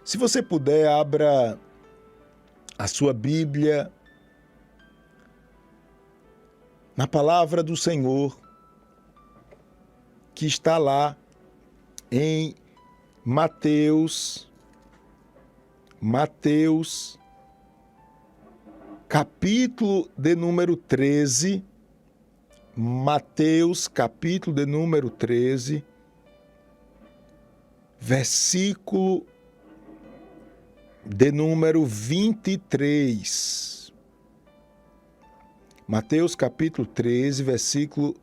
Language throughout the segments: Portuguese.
Se você puder, abra a sua Bíblia na palavra do Senhor, que está lá em Mateus, capítulo de número 13, Mateus, capítulo de número 13, versículo de número 23. Mateus, capítulo 13, versículo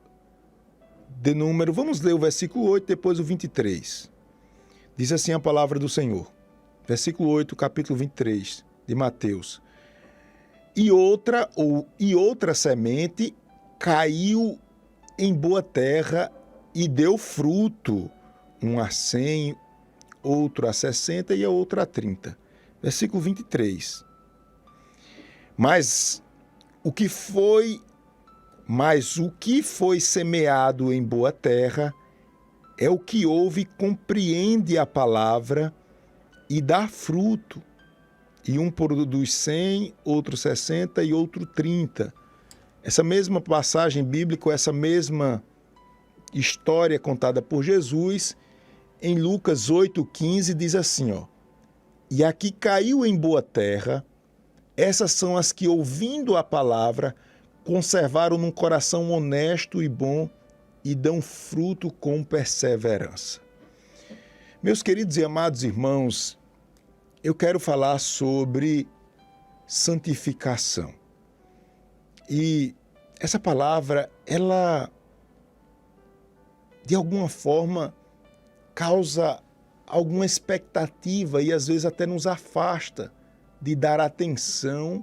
de número... Vamos ler o versículo 8, depois o 23. Diz assim a palavra do Senhor. Versículo 8, capítulo 23 de Mateus. E outra semente caiu em boa terra e deu fruto, um a 100, outro a 60 e a outra a 30. Versículo 23. Mas o que foi semeado em boa terra é o que ouve e compreende a palavra e dá fruto. E um produz 100, outro 60 e outro 30. Essa mesma passagem bíblica, essa mesma história contada por Jesus, em Lucas 8,15 diz assim, ó: e aqui caiu em boa terra, essas são as que, ouvindo a palavra, conservaram num coração honesto e bom e dão fruto com perseverança. Meus queridos e amados irmãos, eu quero falar sobre santificação. E essa palavra, ela, de alguma forma, causa alguma expectativa e às vezes até nos afasta de dar atenção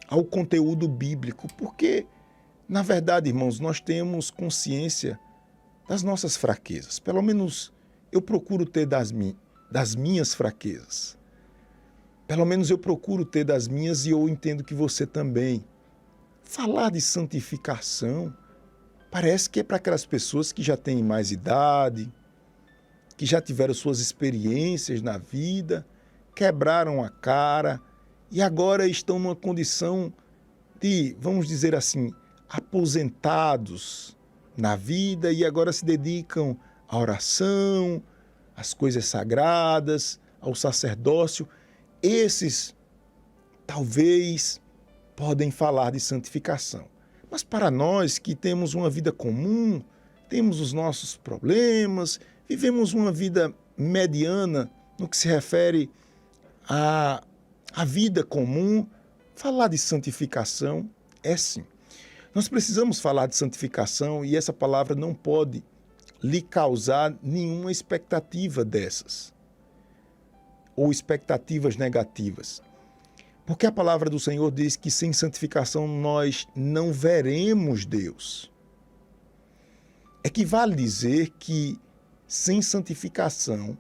ao conteúdo bíblico, porque, na verdade, irmãos, nós temos consciência das nossas fraquezas. Pelo menos eu procuro ter das minhas fraquezas. Pelo menos eu procuro ter das minhas e eu entendo que você também. Falar de santificação parece que é para aquelas pessoas que já têm mais idade, que já tiveram suas experiências na vida, quebraram a cara e agora estão numa condição de, vamos dizer assim, aposentados na vida e agora se dedicam à oração, às coisas sagradas, ao sacerdócio. Esses, talvez, podem falar de santificação. Mas para nós que temos uma vida comum, temos os nossos problemas, vivemos uma vida mediana no que se refere à vida comum, falar de santificação é sim. Nós precisamos falar de santificação e essa palavra não pode lhe causar nenhuma expectativa dessas, ou expectativas negativas. Porque a palavra do Senhor diz que sem santificação nós não veremos Deus. Equivale dizer que sem santificação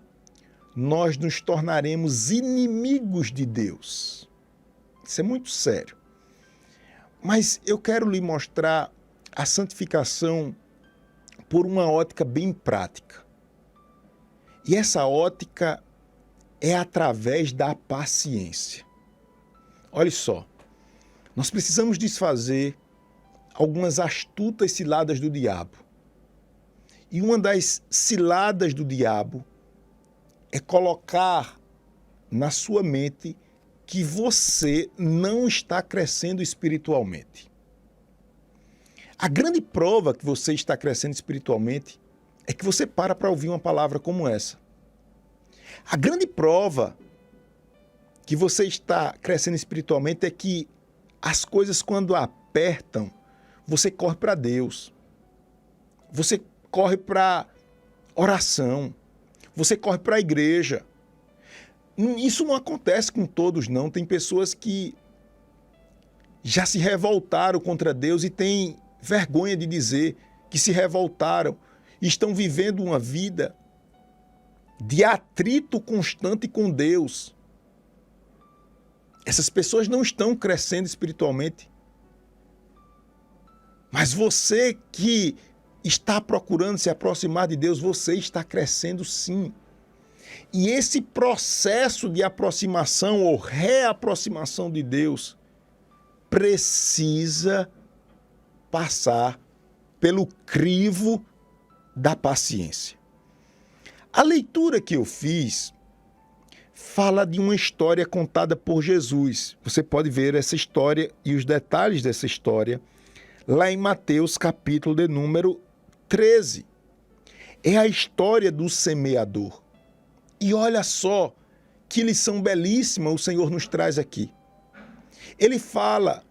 nós nos tornaremos inimigos de Deus. Isso é muito sério. Mas eu quero lhe mostrar a santificação por uma ótica bem prática. E essa ótica é através da paciência. Olha só, nós precisamos desfazer algumas astutas ciladas do diabo. E uma das ciladas do diabo é colocar na sua mente que você não está crescendo espiritualmente. A grande prova que você está crescendo espiritualmente é que você para ouvir uma palavra como essa. A grande prova que você está crescendo espiritualmente é que as coisas, quando apertam, você corre para Deus. Você corre para oração. Você corre para a igreja. Isso não acontece com todos, não. Tem pessoas que já se revoltaram contra Deus e têm vergonha de dizer que se revoltaram e estão vivendo uma vida de atrito constante com Deus. Essas pessoas não estão crescendo espiritualmente. Mas você que está procurando se aproximar de Deus, você está crescendo sim. E esse processo de aproximação ou reaproximação de Deus precisa passar pelo crivo da paciência. A leitura que eu fiz fala de uma história contada por Jesus. Você pode ver essa história e os detalhes dessa história lá em Mateus, capítulo de número 13. É a história do semeador. E olha só que lição belíssima o Senhor nos traz aqui. Ele fala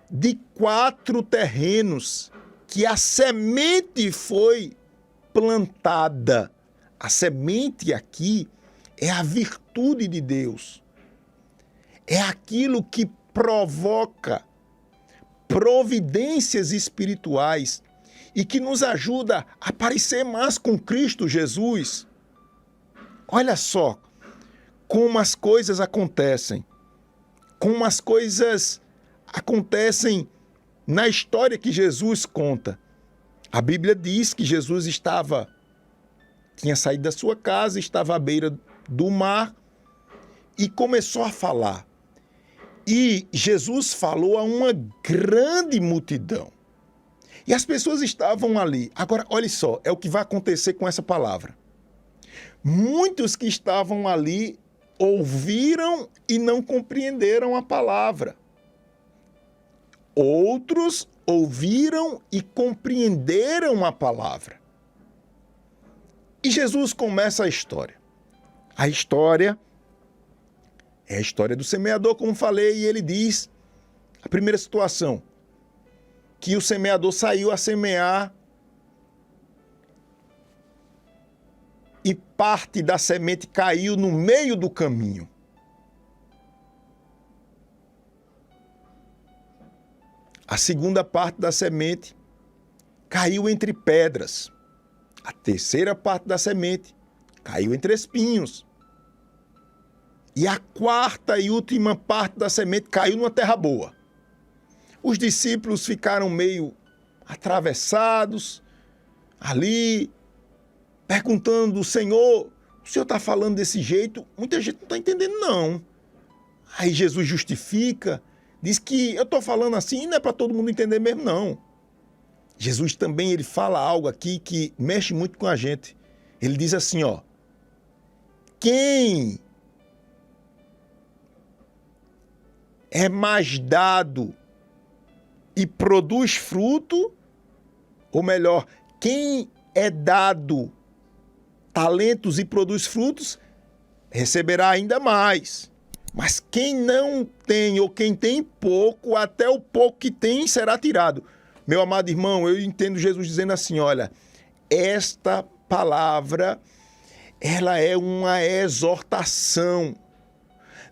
de 4 terrenos que a semente foi plantada. A semente aqui é a virtude de Deus. É aquilo que provoca providências espirituais e que nos ajuda a parecer mais com Cristo Jesus. Olha só como as coisas acontecem. Como as coisas acontecem na história que Jesus conta. A Bíblia diz que Jesus tinha saído da sua casa, estava à beira do mar e começou a falar. E Jesus falou a uma grande multidão. E as pessoas estavam ali. Agora, olha só, é o que vai acontecer com essa palavra. Muitos que estavam ali ouviram e não compreenderam a palavra. Outros ouviram e compreenderam a palavra. E Jesus começa a história. A história é a história do semeador, como falei, e ele diz, a primeira situação, que o semeador saiu a semear e parte da semente caiu no meio do caminho. A segunda parte da semente caiu entre pedras. A terceira parte da semente caiu entre espinhos. E a quarta e última parte da semente caiu numa terra boa. Os discípulos ficaram meio atravessados ali, perguntando, Senhor, o Senhor está falando desse jeito? Muita gente não está entendendo, não. Aí Jesus justifica, diz que eu estou falando assim e não é para todo mundo entender mesmo, não. Jesus também ele fala algo aqui que mexe muito com a gente. Ele diz assim, ó, quem é mais dado e produz fruto, ou melhor, quem é dado talentos e produz frutos, receberá ainda mais. Mas quem não tem ou quem tem pouco, até o pouco que tem será tirado. Meu amado irmão, eu entendo Jesus dizendo assim, olha, esta palavra, ela é uma exortação.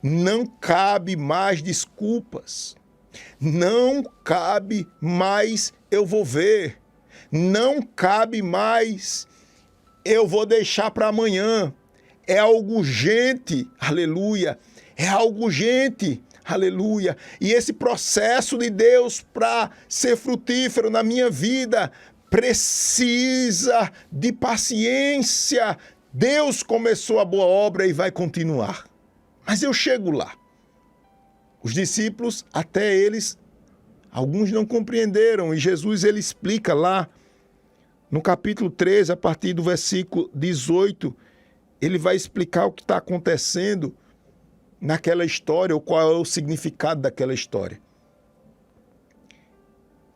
Não cabe mais desculpas. Não cabe mais eu vou ver. Não cabe mais eu vou deixar para amanhã. É algo urgente, aleluia. É algo urgente, aleluia. E esse processo de Deus para ser frutífero na minha vida precisa de paciência. Deus começou a boa obra e vai continuar. Mas eu chego lá. Os discípulos, até eles, alguns não compreenderam. E Jesus, ele explica lá, no capítulo 13, a partir do versículo 18, ele vai explicar o que está acontecendo naquela história, ou qual é o significado daquela história.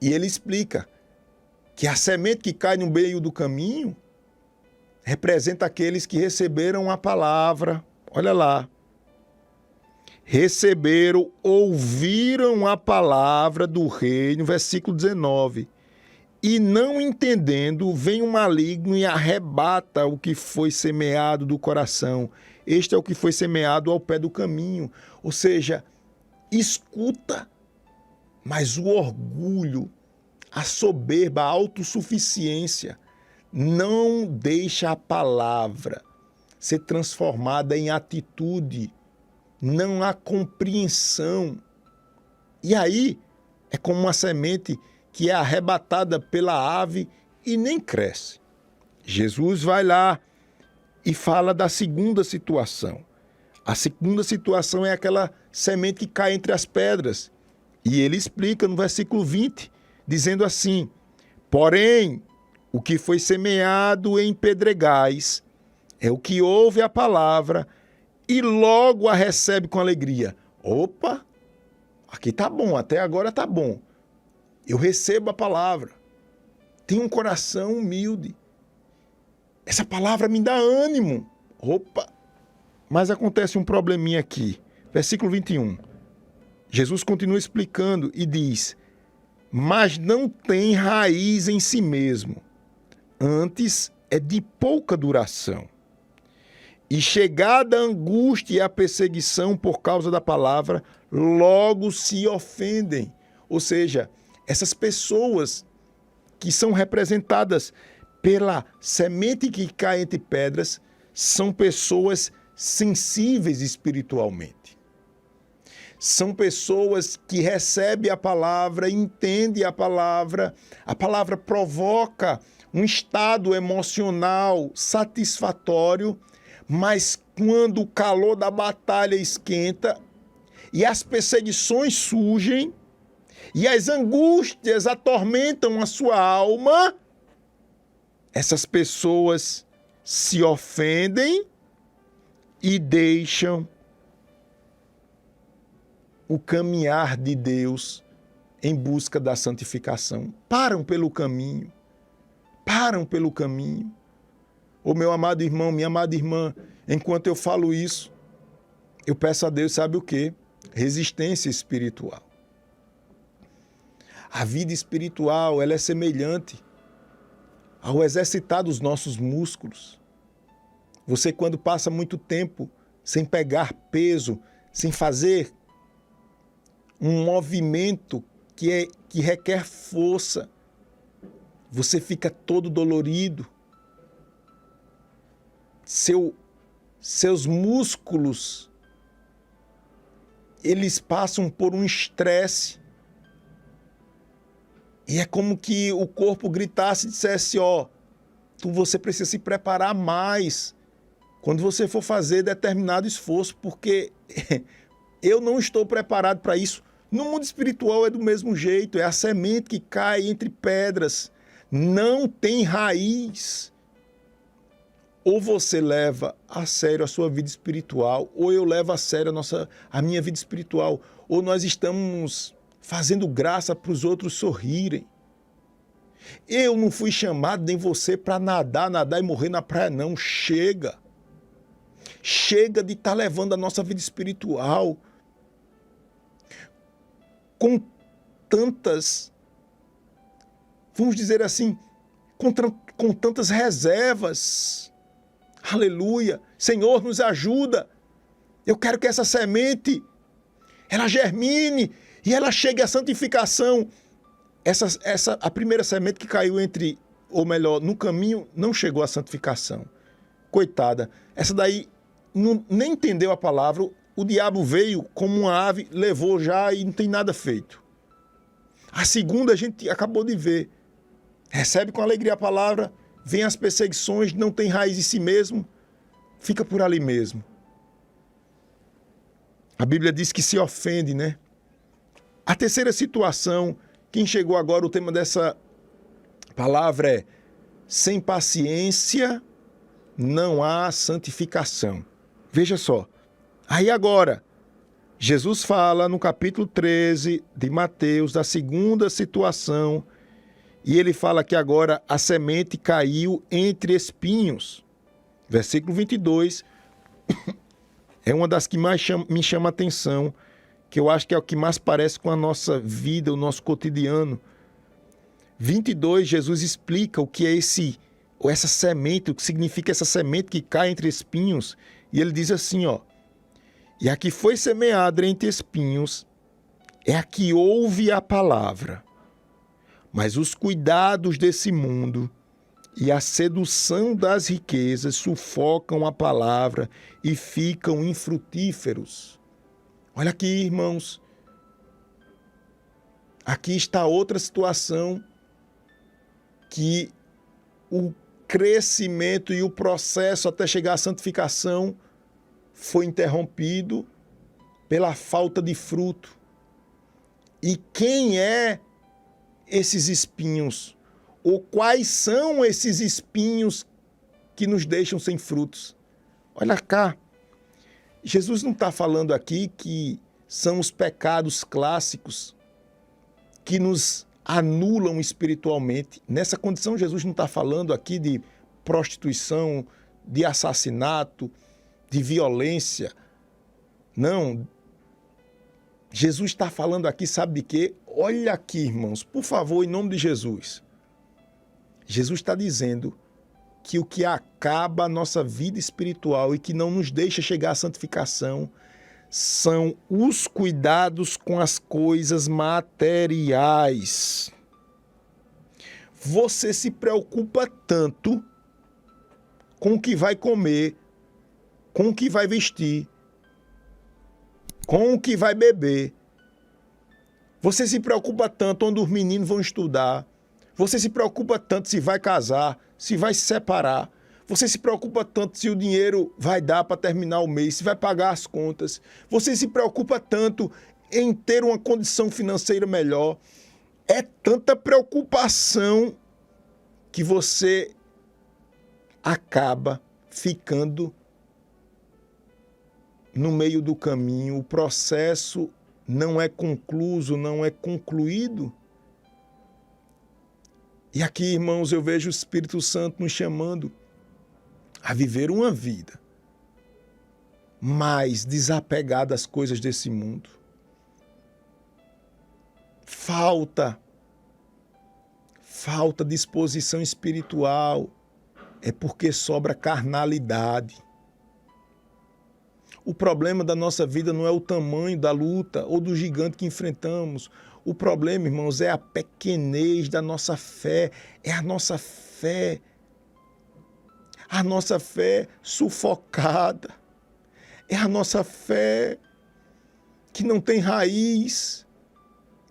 E ele explica que a semente que cai no meio do caminho representa aqueles que receberam a palavra. Olha lá. Receberam, ouviram a palavra do reino, versículo 19. E não entendendo, vem o maligno e arrebata o que foi semeado do coração. Este é o que foi semeado ao pé do caminho. Ou seja, escuta, mas o orgulho, a soberba, a autossuficiência não deixa a palavra ser transformada em atitude. Não há compreensão. E aí é como uma semente que é arrebatada pela ave e nem cresce. Jesus vai lá e fala da segunda situação. A segunda situação é aquela semente que cai entre as pedras. E ele explica no versículo 20, dizendo assim: porém, o que foi semeado em pedregais é o que ouve a palavra e logo a recebe com alegria. Opa, aqui tá bom, até agora tá bom. Eu recebo a palavra. Tenho um coração humilde. Essa palavra me dá ânimo. Opa, mas acontece um probleminha aqui. Versículo 21. Jesus continua explicando e diz: mas não tem raiz em si mesmo. Antes é de pouca duração. E chegada a angústia e a perseguição por causa da palavra, logo se ofendem. Ou seja, essas pessoas que são representadas pela semente que cai entre pedras são pessoas sensíveis espiritualmente. São pessoas que recebem a palavra, entendem a palavra provoca um estado emocional satisfatório, mas quando o calor da batalha esquenta e as perseguições surgem e as angústias atormentam a sua alma, essas pessoas se ofendem e deixam o caminhar de Deus em busca da santificação. Param pelo caminho. Ô meu amado irmão, minha amada irmã, enquanto eu falo isso, eu peço a Deus, sabe o quê? Resistência espiritual. A vida espiritual, ela é semelhante ao exercitar dos nossos músculos. Você, quando passa muito tempo sem pegar peso, sem fazer um movimento que requer força, você fica todo dolorido. Seus músculos, eles passam por um estresse. E é como que o corpo gritasse e dissesse: ó, você precisa se preparar mais quando você for fazer determinado esforço, porque eu não estou preparado para isso. No mundo espiritual é do mesmo jeito, é a semente que cai entre pedras, não tem raiz. Ou você leva a sério a sua vida espiritual, ou eu levo a sério a minha vida espiritual, ou nós estamos fazendo graça para os outros sorrirem. Eu não fui chamado nem você para nadar e morrer na praia, não. Chega. Chega de estar levando a nossa vida espiritual com tantas, vamos dizer assim, com tantas reservas. Aleluia. Senhor, nos ajuda. Eu quero que essa semente, ela germine e ela chegue à santificação. A primeira semente que caiu no caminho, não chegou à santificação. Coitada. Essa daí nem entendeu a palavra. O diabo veio como uma ave, levou já e não tem nada feito. A segunda a gente acabou de ver. Recebe com alegria a palavra, vem as perseguições, não tem raiz em si mesmo, fica por ali mesmo. A Bíblia diz que se ofende, né? A terceira situação, quem chegou agora, o tema dessa palavra é: sem paciência não há santificação. Veja só. Aí agora, Jesus fala no capítulo 13 de Mateus da segunda situação, e ele fala que agora a semente caiu entre espinhos. Versículo 22 é uma das que mais me chama a atenção, que eu acho que é o que mais parece com a nossa vida, o nosso cotidiano. 22, Jesus explica o que é essa semente, o que significa essa semente que cai entre espinhos, e ele diz assim, ó: e a que foi semeada entre espinhos é a que ouve a palavra, mas os cuidados desse mundo e a sedução das riquezas sufocam a palavra e ficam infrutíferos. Olha aqui, irmãos. Aqui está outra situação que crescimento e o processo até chegar à santificação foi interrompido pela falta de fruto. E quem é esses espinhos? Ou quais são esses espinhos que nos deixam sem frutos? Olha cá, Jesus não está falando aqui que são os pecados clássicos que nos anulam espiritualmente. Nessa condição, Jesus não está falando aqui de prostituição, de assassinato, de violência. Não. Jesus está falando aqui, sabe de quê? Olha aqui, irmãos, por favor, em nome de Jesus. Jesus está dizendo que o que acaba a nossa vida espiritual e que não nos deixa chegar à santificação são os cuidados com as coisas materiais. Você se preocupa tanto com o que vai comer, com o que vai vestir, com o que vai beber. Você se preocupa tanto onde os meninos vão estudar. Você se preocupa tanto se vai casar, se vai se separar. Você se preocupa tanto se o dinheiro vai dar para terminar o mês, se vai pagar as contas. Você se preocupa tanto em ter uma condição financeira melhor. É tanta preocupação que você acaba ficando no meio do caminho. O processo não é concluído, não é concluído. E aqui, irmãos, eu vejo o Espírito Santo nos chamando a viver uma vida mais desapegada às coisas desse mundo. Falta disposição espiritual, é porque sobra carnalidade. O problema da nossa vida não é o tamanho da luta ou do gigante que enfrentamos. O problema, irmãos, é a pequenez da nossa fé, é a nossa fé sufocada, é a nossa fé que não tem raiz.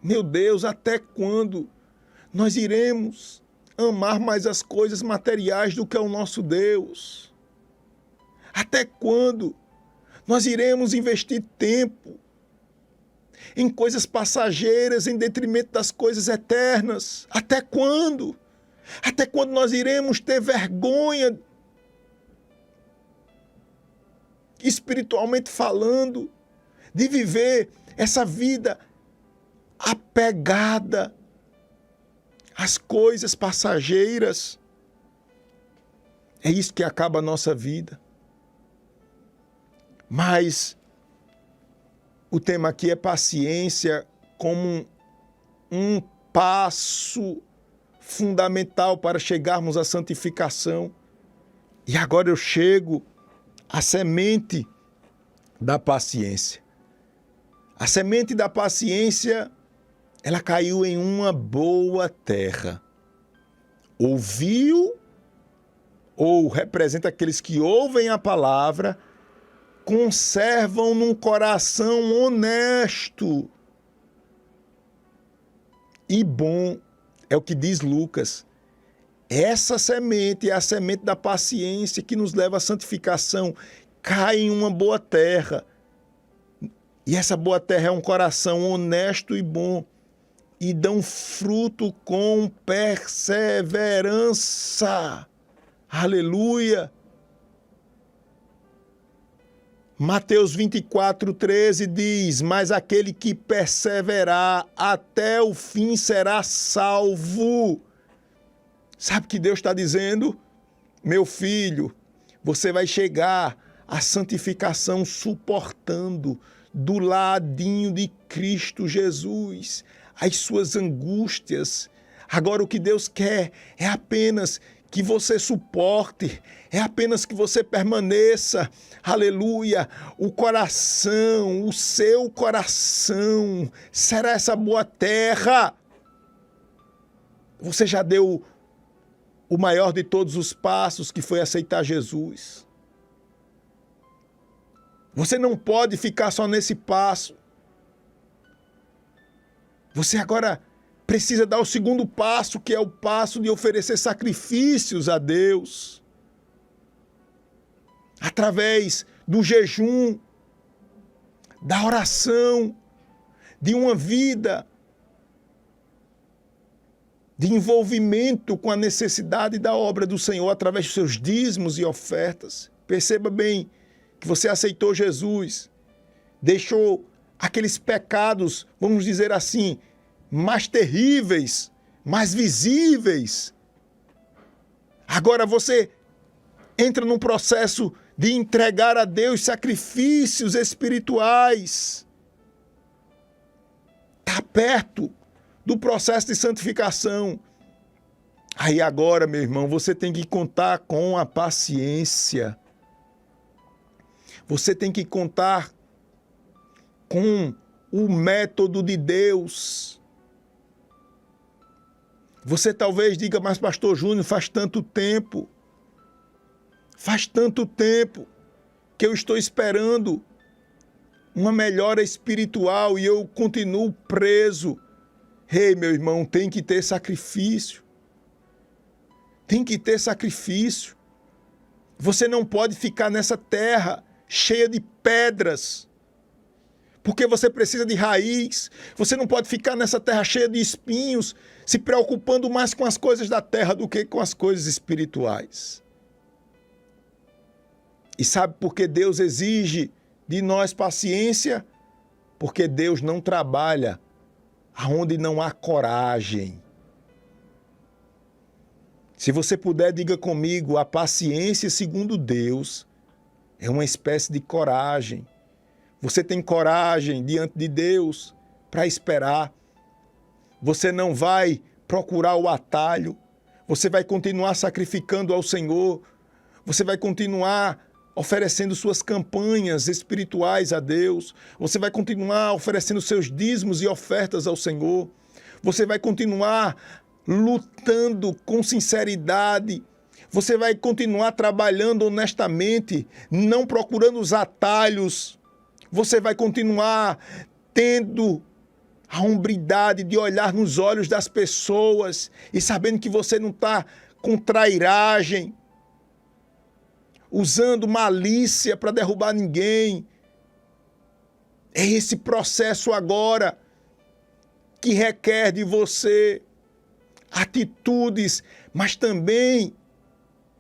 Meu Deus, até quando nós iremos amar mais as coisas materiais do que o nosso Deus? Até quando nós iremos investir tempo em coisas passageiras em detrimento das coisas eternas? Até quando? Até quando nós iremos ter vergonha, espiritualmente falando, de viver essa vida apegada às coisas passageiras? É isso que acaba a nossa vida. Mas o tema aqui é paciência como um passo fundamental para chegarmos à santificação. E agora eu chego à semente da paciência. A semente da paciência, ela caiu em uma boa terra. Ouviu, ou representa aqueles que ouvem a palavra, conservam num coração honesto e bom. É o que diz Lucas. Essa semente é a semente da paciência que nos leva à santificação. Cai em uma boa terra. E essa boa terra é um coração honesto e bom. E dão fruto com perseverança. Aleluia! Mateus 24:13 diz: mas aquele que perseverar até o fim será salvo. Sabe o que Deus está dizendo? Meu filho, você vai chegar à santificação suportando do ladinho de Cristo Jesus as suas angústias. Agora o que Deus quer é apenas que você suporte, é apenas que você permaneça. Aleluia! O coração, o seu coração será essa boa terra. Você já deu o maior de todos os passos, que foi aceitar Jesus. Você não pode ficar só nesse passo. Você agora precisa dar o segundo passo, que é o passo de oferecer sacrifícios a Deus. Através do jejum, da oração, de uma vida de envolvimento com a necessidade da obra do Senhor através dos seus dízimos e ofertas. Perceba bem que você aceitou Jesus, deixou aqueles pecados, vamos dizer assim, mais terríveis, mais visíveis. Agora você entra num processo de entregar a Deus sacrifícios espirituais. Está perto do processo de santificação. Aí agora, meu irmão, você tem que contar com a paciência. Você tem que contar com o método de Deus. Você talvez diga, mas pastor Júnior, faz tanto tempo que eu estou esperando uma melhora espiritual e eu continuo preso. Ei, meu irmão, tem que ter sacrifício. Tem que ter sacrifício. Você não pode ficar nessa terra cheia de pedras, porque você precisa de raiz. Você não pode ficar nessa terra cheia de espinhos, se preocupando mais com as coisas da terra do que com as coisas espirituais. E sabe por que Deus exige de nós paciência? Porque Deus não trabalha aonde não há coragem. Se você puder, diga comigo, a paciência segundo Deus é uma espécie de coragem. Você tem coragem diante de Deus para esperar. Você não vai procurar o atalho. Você vai continuar sacrificando ao Senhor. Você vai continuar oferecendo suas campanhas espirituais a Deus. Você vai continuar oferecendo seus dízimos e ofertas ao Senhor. Você vai continuar lutando com sinceridade. Você vai continuar trabalhando honestamente, não procurando os atalhos. Você vai continuar tendo a hombridade de olhar nos olhos das pessoas e sabendo que você não está com trairagem, usando malícia para derrubar ninguém. É esse processo agora que requer de você atitudes, mas também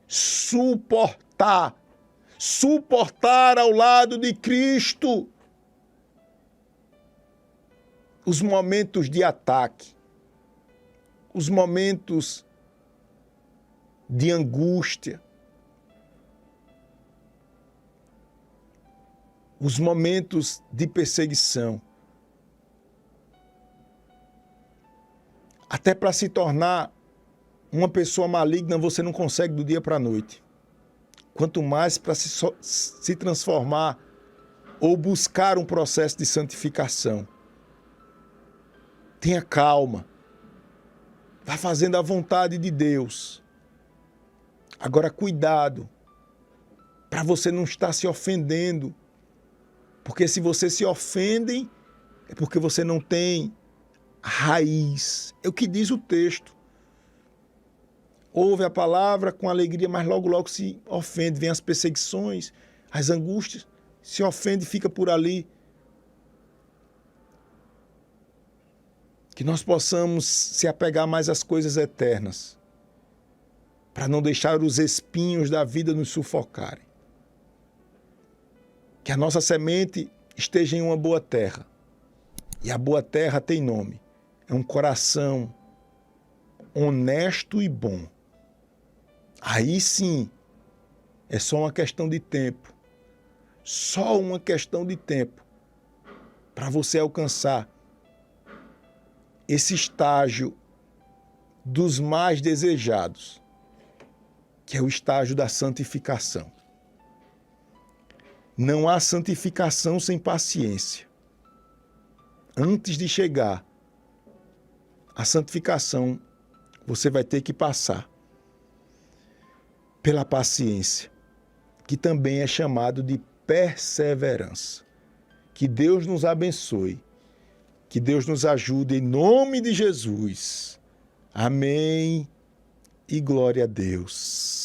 suportar ao lado de Cristo os momentos de ataque, os momentos de angústia, os momentos de perseguição. Até para se tornar uma pessoa maligna, você não consegue do dia para a noite. Quanto mais para se transformar ou buscar um processo de santificação. Tenha calma. Vá fazendo a vontade de Deus. Agora, cuidado para você não estar se ofendendo. Porque se você se ofende, é porque você não tem raiz. É o que diz o texto. Ouve a palavra com alegria, mas logo se ofende. Vem as perseguições, as angústias, se ofende e fica por ali. Que nós possamos se apegar mais às coisas eternas, para não deixar os espinhos da vida nos sufocarem. Que a nossa semente esteja em uma boa terra. E a boa terra tem nome. É um coração honesto e bom. Aí sim, é só uma questão de tempo. Só uma questão de tempo para você alcançar esse estágio dos mais desejados, que é o estágio da santificação. Não há santificação sem paciência. Antes de chegar à santificação, você vai ter que passar pela paciência, que também é chamado de perseverança. Que Deus nos abençoe Que Deus nos ajude em nome de Jesus. Amém e glória a Deus.